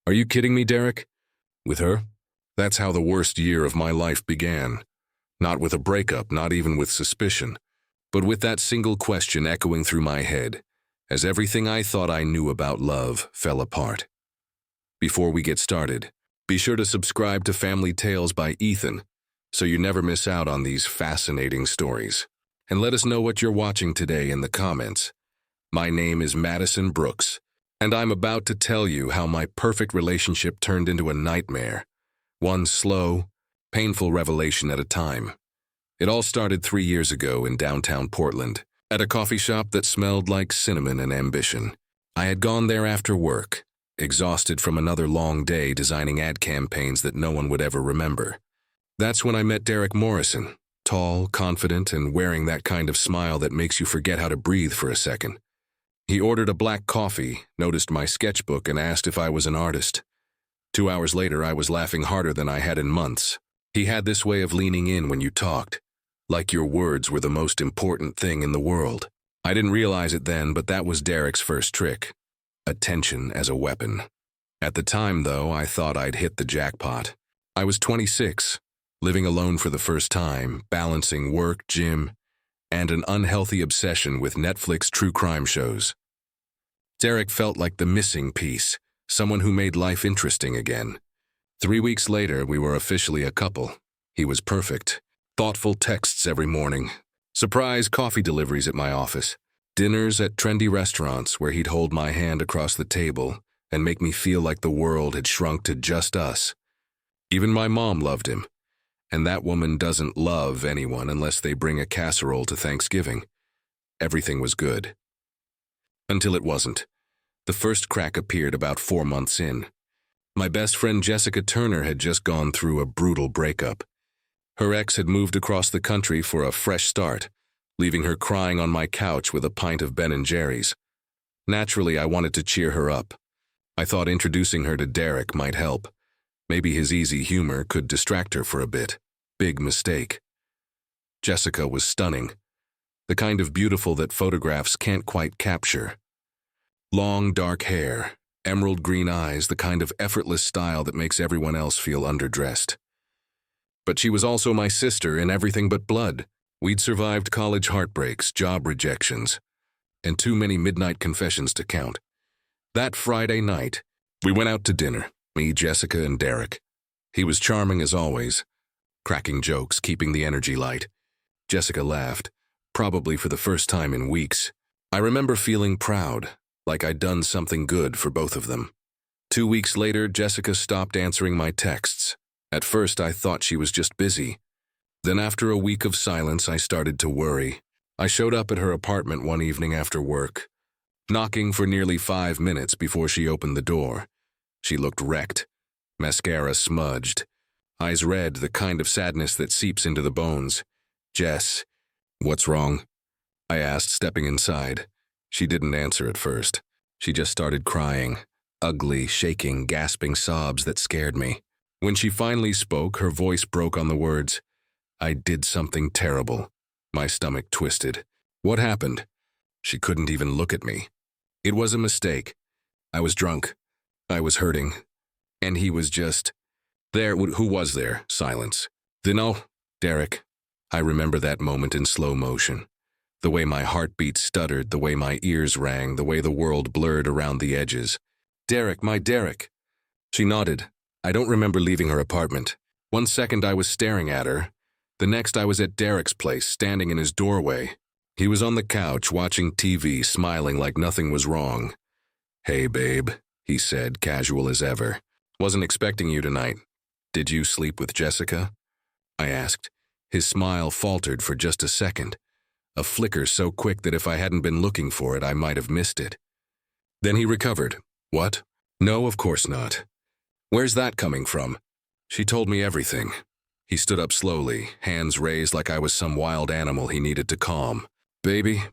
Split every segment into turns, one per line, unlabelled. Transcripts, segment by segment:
Are you kidding me, Derek? With her? That's how the worst year of my life began. Not with a breakup, not even with suspicion, but with that single question echoing through my head, as everything I thought I knew about love fell apart. Before we get started, be sure to subscribe to Family Tales by Ethan, so you never miss out on these fascinating stories. And let us know what you're watching today in the comments. My name is Madison Brooks, and I'm about to tell you how my perfect relationship turned into a nightmare, one slow, painful revelation at a time. It all started 3 years ago in downtown Portland, at a coffee shop that smelled like cinnamon and ambition. I had gone there after work, exhausted from another long day designing ad campaigns that no one would ever remember. That's when I met Derek Morrison, tall, confident, and wearing that kind of smile that makes you forget how to breathe for a second. He ordered a black coffee, noticed my sketchbook, and asked if I was an artist. 2 hours later, I was laughing harder than I had in months. He had this way of leaning in when you talked, like your words were the most important thing in the world. I didn't realize it then, but that was Derek's first trick. Attention as a weapon. At the time, though, I thought I'd hit the jackpot. I was 26, living alone for the first time, balancing work, gym, and an unhealthy obsession with Netflix true crime shows. Derek felt like the missing piece, someone who made life interesting again. 3 weeks later, we were officially a couple. He was perfect. Thoughtful texts every morning. Surprise coffee deliveries at my office. Dinners at trendy restaurants where he'd hold my hand across the table and make me feel like the world had shrunk to just us. Even my mom loved him. And that woman doesn't love anyone unless they bring a casserole to Thanksgiving. Everything was good. Until it wasn't. The first crack appeared about 4 months in. My best friend Jessica Turner had just gone through a brutal breakup. Her ex had moved across the country for a fresh start, leaving her crying on my couch with a pint of Ben & Jerry's. Naturally, I wanted to cheer her up. I thought introducing her to Derek might help. Maybe his easy humor could distract her for a bit. Big mistake. Jessica was stunning. The kind of beautiful that photographs can't quite capture. Long, dark hair, emerald green eyes, the kind of effortless style that makes everyone else feel underdressed. But she was also my sister in everything but blood. We'd survived college heartbreaks, job rejections, and too many midnight confessions to count. That Friday night, we went out to dinner. Me, Jessica, and Derek. He was charming as always, cracking jokes, keeping the energy light. Jessica laughed, probably for the first time in weeks. I remember feeling proud, like I'd done something good for both of them. 2 weeks later, Jessica stopped answering my texts. At first, I thought she was just busy. Then after a week of silence, I started to worry. I showed up at her apartment one evening after work, knocking for nearly 5 minutes before she opened the door. She looked wrecked, mascara smudged, eyes red, the kind of sadness that seeps into the bones. "Jess, what's wrong?" I asked, stepping inside. She didn't answer at first. She just started crying, ugly, shaking, gasping sobs that scared me. When she finally spoke, her voice broke on the words, "I did something terrible." My stomach twisted. "What happened?" She couldn't even look at me. "It was a mistake. I was drunk. I was hurting. And he was just there." "Who was there?" Silence. "Then Derek." I remember that moment in slow motion. The way my heartbeat stuttered, the way my ears rang, the way the world blurred around the edges. "Derek, my Derek." She nodded. I don't remember leaving her apartment. 1 second I was staring at her. The next I was at Derek's place, standing in his doorway. He was on the couch, watching TV, smiling like nothing was wrong. "Hey, babe," he said, casual as ever. "Wasn't expecting you tonight. Did you sleep with Jessica?" I asked. His smile faltered for just a second, a flicker so quick that if I hadn't been looking for it, I might have missed it. Then he recovered. "What? No, of course not. Where's that coming from?" She told me everything. He stood up slowly, hands raised like I was some wild animal he needed to calm. "Baby,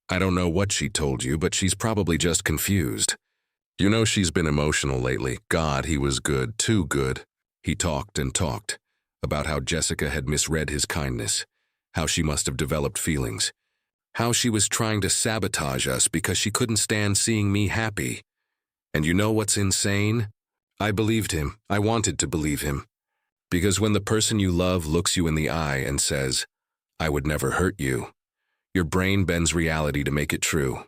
I don't know what she told you, but she's probably just confused. You know she's been emotional lately. God, he was good, too good." He talked and talked about how Jessica had misread his kindness, how she must have developed feelings, how she was trying to sabotage us because she couldn't stand seeing me happy. And you know what's insane? I believed him. I wanted to believe him. Because when the person you love looks you in the eye and says, "I would never hurt you," your brain bends reality to make it true.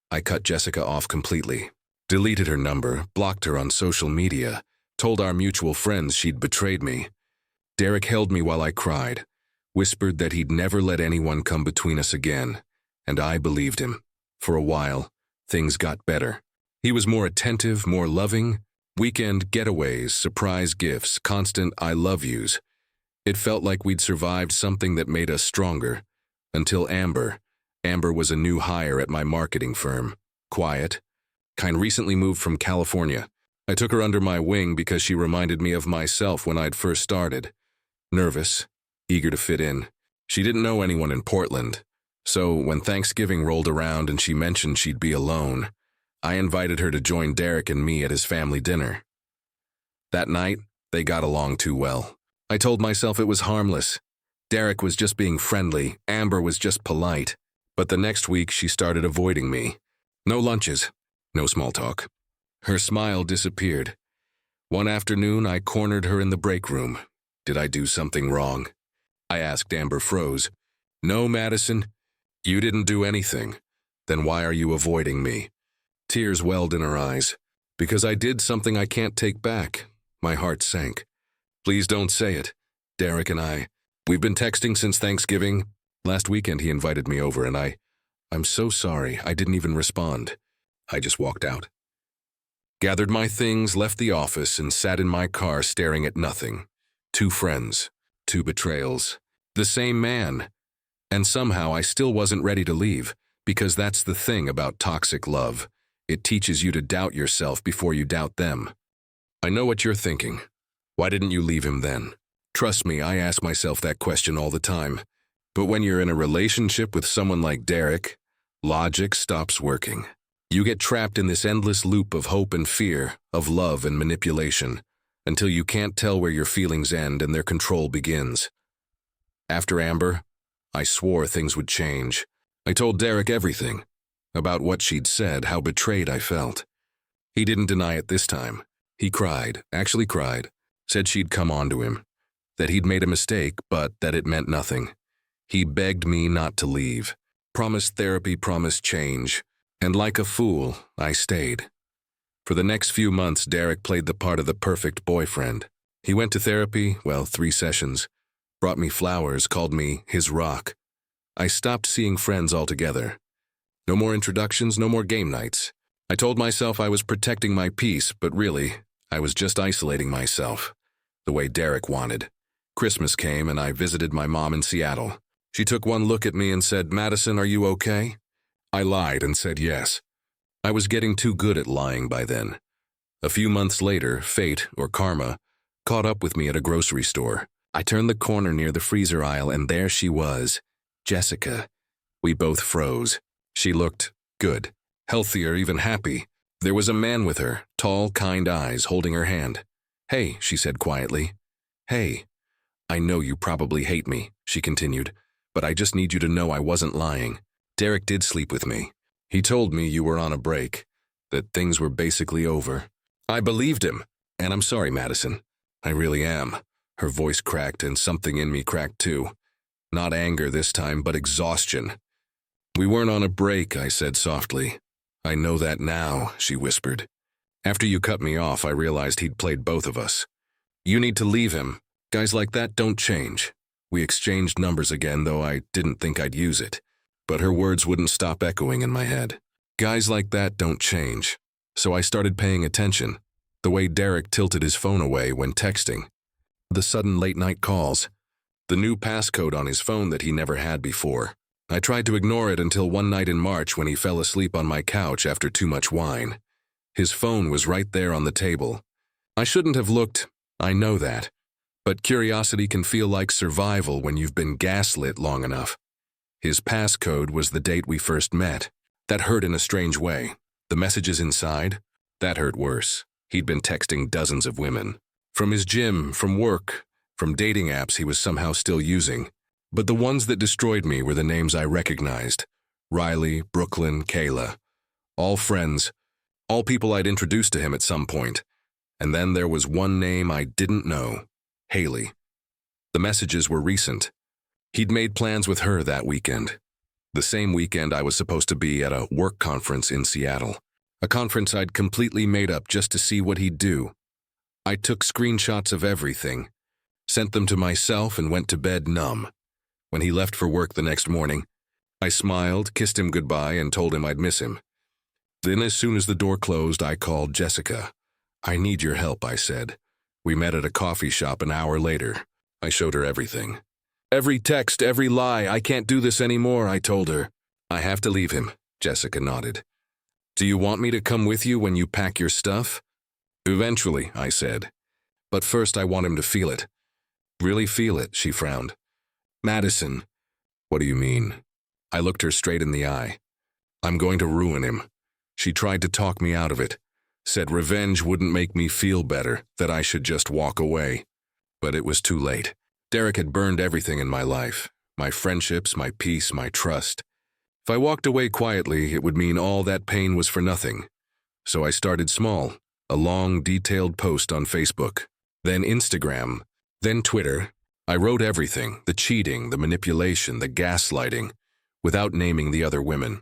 I cut Jessica off completely, deleted her number, blocked her on social media, told our mutual friends she'd betrayed me. Derek held me while I cried, whispered that he'd never let anyone come between us again, and I believed him. For a while, things got better. He was more attentive, more loving. Weekend getaways, surprise gifts, constant I love yous. It felt like we'd survived something that made us stronger. Until Amber. Amber was a new hire at my marketing firm. Quiet. Kind recently moved from California. I took her under my wing because she reminded me of myself when I'd first started. Nervous, eager to fit in. She didn't know anyone in Portland. So when Thanksgiving rolled around and she mentioned she'd be alone, I invited her to join Derek and me at his family dinner. That night, they got along too well. I told myself it was harmless. Derek was just being friendly, Amber was just polite. But the next week, she started avoiding me. No lunches, no small talk. Her smile disappeared. One afternoon, I cornered her in the break room. Did I do something wrong? I asked. Amber froze. No, Madison, you didn't do anything. Then why are you avoiding me? Tears welled in her eyes. Because I did something I can't take back. My heart sank. Please don't say it. Derek and we've been texting since Thanksgiving. Last weekend he invited me over and I'm so sorry, I didn't even respond. I just walked out. Gathered my things, left the office, and sat in my car staring at nothing. 2 friends, 2 betrayals, the same man. And somehow I still wasn't ready to leave, because that's the thing about toxic love. It teaches you to doubt yourself before you doubt them. I know what you're thinking. Why didn't you leave him then? Trust me, I ask myself that question all the time. But when you're in a relationship with someone like Derek, logic stops working. You get trapped in this endless loop of hope and fear, of love and manipulation, until you can't tell where your feelings end and their control begins. After Amber, I swore things would change. I told Derek everything. About what she'd said, how betrayed I felt. He didn't deny it this time. He cried, actually cried, said she'd come on to him, that he'd made a mistake, but that it meant nothing. He begged me not to leave, promised therapy, promised change, and like a fool, I stayed. For the next few months, Derek played the part of the perfect boyfriend. He went to therapy, 3 sessions, brought me flowers, called me his rock. I stopped seeing friends altogether. No more introductions, no more game nights. I told myself I was protecting my peace, but really, I was just isolating myself, the way Derek wanted. Christmas came and I visited my mom in Seattle. She took one look at me and said, "Madison, are you okay?" I lied and said yes. I was getting too good at lying by then. A few months later, fate, or karma, caught up with me at a grocery store. I turned the corner near the freezer aisle and there she was, Jessica. We both froze. She looked good, healthier, even happy. There was a man with her, tall, kind eyes, holding her hand. "Hey," she said quietly. "Hey. I know you probably hate me," she continued, "but I just need you to know I wasn't lying. Derek did sleep with me. He told me you were on a break, that things were basically over. I believed him, and I'm sorry, Madison. I really am." Her voice cracked and something in me cracked too. Not anger this time, but exhaustion. "We weren't on a break," I said softly. "I know that now," she whispered. "After you cut me off, I realized he'd played both of us. You need to leave him. Guys like that don't change." We exchanged numbers again, though I didn't think I'd use it. But her words wouldn't stop echoing in my head. Guys like that don't change. So I started paying attention. The way Derek tilted his phone away when texting. The sudden late-night calls. The new passcode on his phone that he never had before. I tried to ignore it until one night in March when he fell asleep on my couch after too much wine. His phone was right there on the table. I shouldn't have looked, I know that. But curiosity can feel like survival when you've been gaslit long enough. His passcode was the date we first met. That hurt in a strange way. The messages inside? That hurt worse. He'd been texting dozens of women. From his gym, from work, from dating apps he was somehow still using. But the ones that destroyed me were the names I recognized. Riley, Brooklyn, Kayla. All friends. All people I'd introduced to him at some point. And then there was one name I didn't know, Haley. The messages were recent. He'd made plans with her that weekend. The same weekend I was supposed to be at a work conference in Seattle. A conference I'd completely made up just to see what he'd do. I took screenshots of everything, sent them to myself, and went to bed numb. When he left for work the next morning, I smiled, kissed him goodbye, and told him I'd miss him. Then as soon as the door closed, I called Jessica. "I need your help," I said. We met at a coffee shop an hour later. I showed her everything. "Every text, every lie, I can't do this anymore," I told her. "I have to leave him," Jessica nodded. "Do you want me to come with you when you pack your stuff?" "Eventually," I said. "But first I want him to feel it." "Really feel it?" she frowned. "Madison." "What do you mean?" I looked her straight in the eye. "I'm going to ruin him." She tried to talk me out of it, said revenge wouldn't make me feel better, that I should just walk away. But it was too late. Derek had burned everything in my life, my friendships, my peace, my trust. If I walked away quietly, it would mean all that pain was for nothing. So I started small, a long, detailed post on Facebook, then Instagram, then Twitter. I wrote everything, the cheating, the manipulation, the gaslighting, without naming the other women.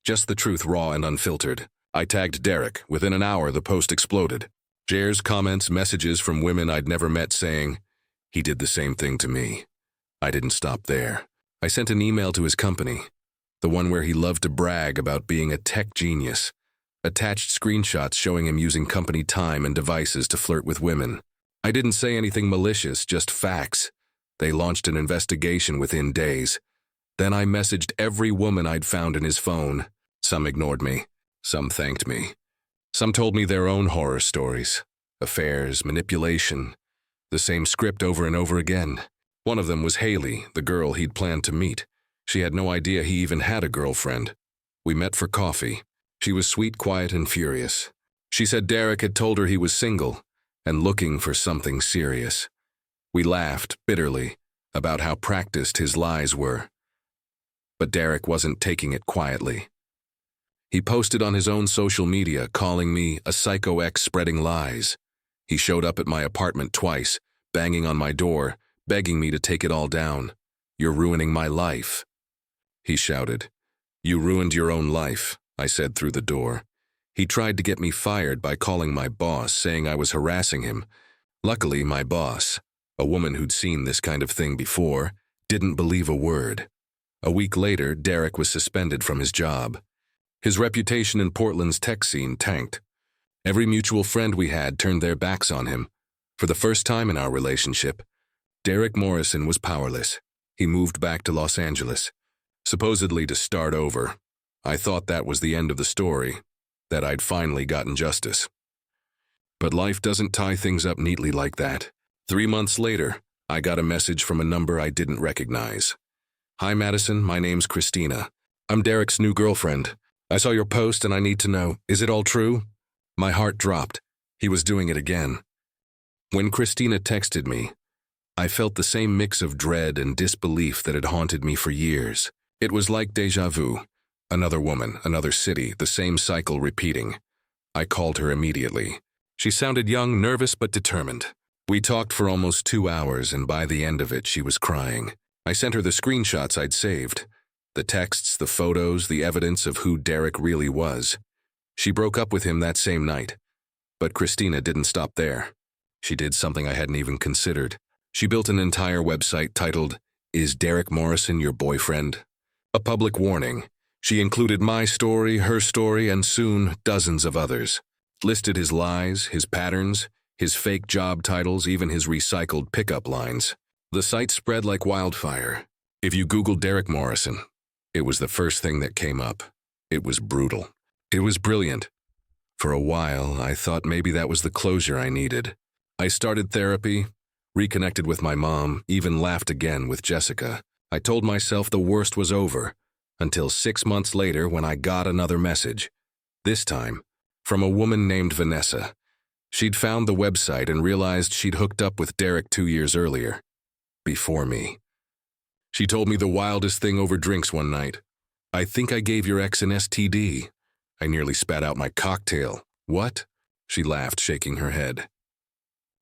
Just the truth, raw and unfiltered. I tagged Derek. Within an hour, the post exploded. Shares, comments, messages from women I'd never met saying, "He did the same thing to me." I didn't stop there. I sent an email to his company, the one where he loved to brag about being a tech genius. Attached screenshots showing him using company time and devices to flirt with women. I didn't say anything malicious, just facts. They launched an investigation within days. Then I messaged every woman I'd found in his phone. Some ignored me. Some thanked me. Some told me their own horror stories. Affairs, manipulation. The same script over and over again. One of them was Haley, the girl he'd planned to meet. She had no idea he even had a girlfriend. We met for coffee. She was sweet, quiet, and furious. She said Derek had told her he was single and looking for something serious. We laughed bitterly about how practiced his lies were. But Derek wasn't taking it quietly. He posted on his own social media calling me a psycho ex spreading lies. He showed up at my apartment twice, banging on my door, begging me to take it all down. "You're ruining my life," he shouted. "You ruined your own life," I said through the door. He tried to get me fired by calling my boss, saying I was harassing him. Luckily, my boss, a woman who'd seen this kind of thing before, didn't believe a word. A week later, Derek was suspended from his job. His reputation in Portland's tech scene tanked. Every mutual friend we had turned their backs on him. For the first time in our relationship, Derek Morrison was powerless. He moved back to Los Angeles, supposedly to start over. I thought that was the end of the story, that I'd finally gotten justice. But life doesn't tie things up neatly like that. 3 months later, I got a message from a number I didn't recognize. "Hi, Madison, my name's Christina. I'm Derek's new girlfriend. I saw your post and I need to know, is it all true?" My heart dropped. He was doing it again. When Christina texted me, I felt the same mix of dread and disbelief that had haunted me for years. It was like déjà vu. Another woman, another city, the same cycle repeating. I called her immediately. She sounded young, nervous, but determined. We talked for almost 2 hours, and by the end of it, she was crying. I sent her the screenshots I'd saved. The texts, the photos, the evidence of who Derek really was. She broke up with him that same night. But Christina didn't stop there. She did something I hadn't even considered. She built an entire website titled, "Is Derek Morrison Your Boyfriend?" A public warning. She included my story, her story, and soon dozens of others. Listed his lies, his patterns, his fake job titles, even his recycled pickup lines. The site spread like wildfire. If you Googled Derek Morrison, it was the first thing that came up. It was brutal. It was brilliant. For a while, I thought maybe that was the closure I needed. I started therapy, reconnected with my mom, even laughed again with Jessica. I told myself the worst was over, until 6 months later when I got another message. This time, from a woman named Vanessa. She'd found the website and realized she'd hooked up with Derek 2 years earlier. Before me. She told me the wildest thing over drinks one night. "I think I gave your ex an STD. I nearly spat out my cocktail." "What?" She laughed, shaking her head.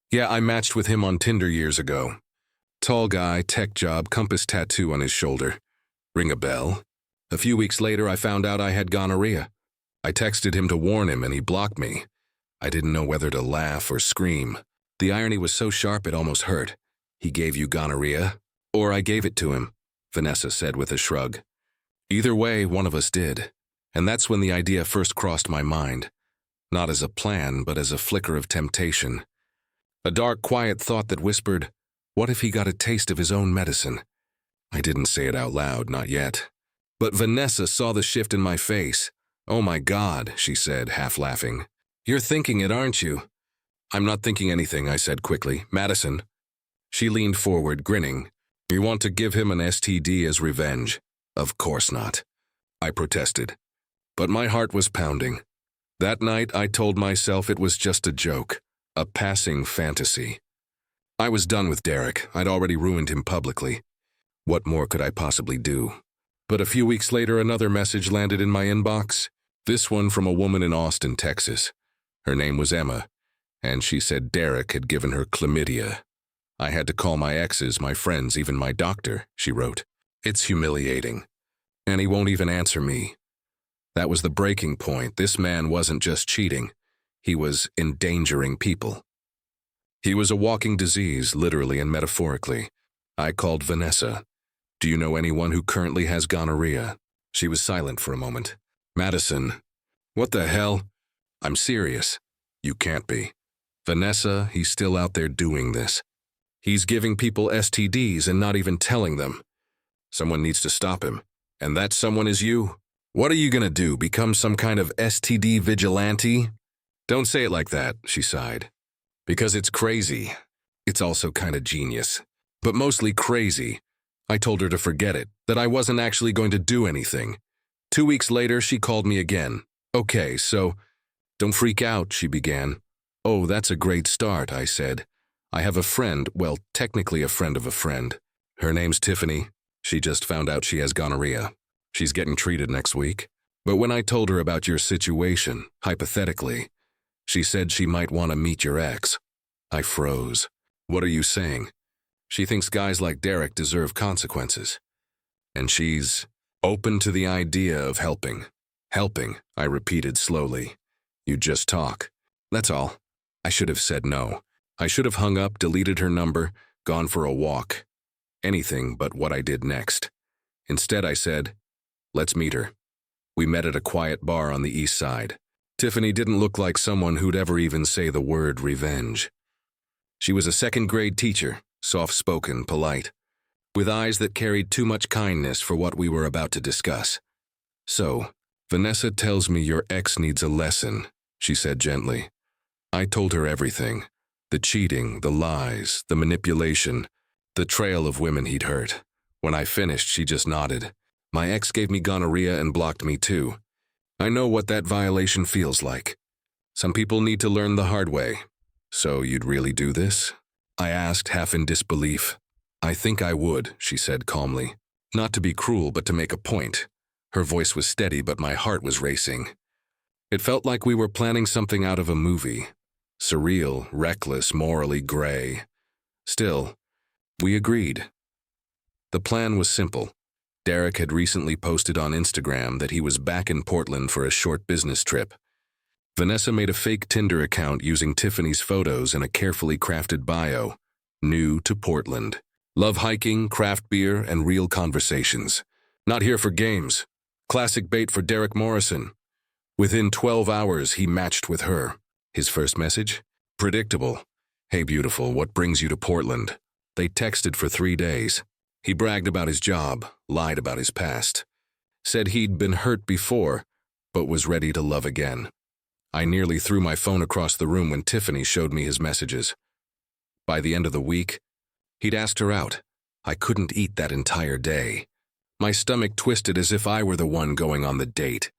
Yeah, I matched with him on Tinder years ago. Tall guy, tech job, compass tattoo on his shoulder. Ring a bell? A few weeks later, I found out I had gonorrhea. I texted him to warn him and he blocked me. I didn't know whether to laugh or scream. The irony was so sharp it almost hurt. He gave you gonorrhea? Or I gave it to him, Vanessa said with a shrug. Either way, one of us did. And that's when the idea first crossed my mind. Not as a plan, but as a flicker of temptation. A dark, quiet thought that whispered, what if he got a taste of his own medicine? I didn't say it out loud, not yet. But Vanessa saw the shift in my face. Oh my God, she said, half laughing. You're thinking it, aren't you? I'm not thinking anything, I said quickly. Madison. She leaned forward, grinning. You want to give him an STD as revenge? Of course not. I protested. But my heart was pounding. That night, I told myself it was just a joke, a passing fantasy. I was done with Derek. I'd already ruined him publicly. What more could I possibly do? But a few weeks later, another message landed in my inbox. This one from a woman in Austin, Texas. Her name was Emma, and she said Derek had given her chlamydia. I had to call my exes, my friends, even my doctor, she wrote. It's humiliating. And he won't even answer me. That was the breaking point. This man wasn't just cheating. He was endangering people. He was a walking disease, literally and metaphorically. I called Vanessa. Do you know anyone who currently has gonorrhea? She was silent for a moment. Madison. What the hell? I'm serious. You can't be. Vanessa, he's still out there doing this. He's giving people STDs and not even telling them. Someone needs to stop him. And that someone is you. What are you gonna do, become some kind of STD vigilante? Don't say it like that, she sighed. Because it's crazy. It's also kinda genius. But mostly crazy. I told her to forget it, that I wasn't actually going to do anything. 2 weeks later, she called me again. Okay, so, don't freak out, she began. Oh, that's a great start, I said. I have a friend, well, technically a friend of a friend. Her name's Tiffany. She just found out she has gonorrhea. She's getting treated next week. But when I told her about your situation, hypothetically, she said she might want to meet your ex. I froze. What are you saying? She thinks guys like Derek deserve consequences. And she's open to the idea of helping. Helping, I repeated slowly. You just talk. That's all. I should have said no. I should have hung up, deleted her number, gone for a walk. Anything but what I did next. Instead, I said, let's meet her. We met at a quiet bar on the east side. Tiffany didn't look like someone who'd ever even say the word revenge. She was a second-grade teacher, soft-spoken, polite, with eyes that carried too much kindness for what we were about to discuss. So, Vanessa tells me your ex needs a lesson, she said gently. I told her everything. The cheating, the lies, the manipulation, the trail of women he'd hurt. When I finished, she just nodded. My ex gave me gonorrhea and blocked me too. I know what that violation feels like. Some people need to learn the hard way. So you'd really do this? I asked, half in disbelief. I think I would, she said calmly. Not to be cruel, but to make a point. Her voice was steady, but my heart was racing. It felt like we were planning something out of a movie. Surreal, reckless, morally gray. Still, we agreed. The plan was simple. Derek had recently posted on Instagram that he was back in Portland for a short business trip. Vanessa made a fake Tinder account using Tiffany's photos and a carefully crafted bio. New to Portland. Love hiking, craft beer, and real conversations. Not here for games. Classic bait for Derek Morrison. Within 12 hours, he matched with her. His first message? Predictable. Hey beautiful, what brings you to Portland? They texted for 3 days. He bragged about his job, lied about his past. Said he'd been hurt before, but was ready to love again. I nearly threw my phone across the room when Tiffany showed me his messages. By the end of the week, he'd asked her out. I couldn't eat that entire day. My stomach twisted as if I were the one going on the date.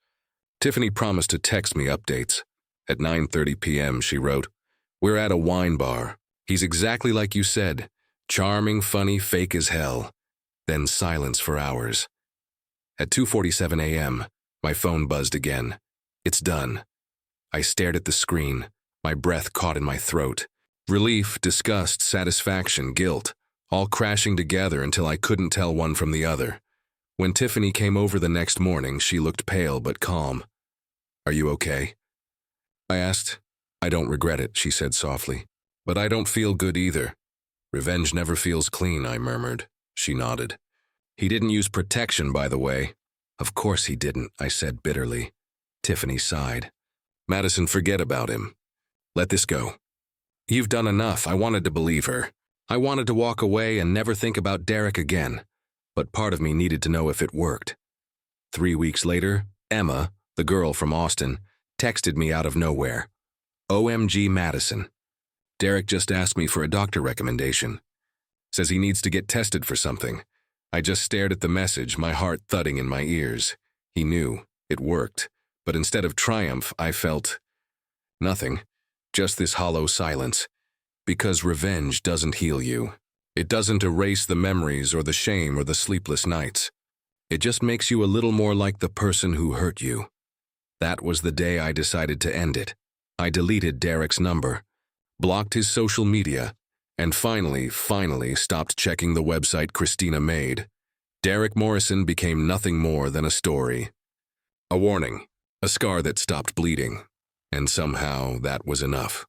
Tiffany promised to text me updates. At 9:30 p.m., she wrote, "We're at a wine bar. He's exactly like you said. Charming, funny, fake as hell." Then silence for hours. At 2:47 a.m., my phone buzzed again. It's done. I stared at the screen, My breath caught in my throat. Relief, disgust, satisfaction, guilt, all crashing together until I couldn't tell one from the other. When Tiffany came over the next morning, she looked pale but calm. "Are you okay?" I asked. "I don't regret it," she said softly. "But I don't feel good either." "Revenge never feels clean," I murmured. She nodded. "He didn't use protection, by the way." "Of course he didn't," I said bitterly. Tiffany sighed. "Madison, forget about him. Let this go." "You've done enough." I wanted to believe her. I wanted to walk away and never think about Derek again. But part of me needed to know if it worked. 3 weeks later, Emma, the girl from Austin, texted me out of nowhere. "OMG Madison. Derek just asked me for a doctor recommendation. Says he needs to get tested for something." I just stared at the message, my heart thudding in my ears. He knew. It worked. But instead of triumph, I felt nothing. Just this hollow silence. Because revenge doesn't heal you. It doesn't erase the memories or the shame or the sleepless nights. It just makes you a little more like the person who hurt you. That was the day I decided to end it. I deleted Derek's number, blocked his social media, and finally stopped checking the website Christina made. Derek Morrison became nothing more than a story. A warning, a scar that stopped bleeding, and somehow that was enough.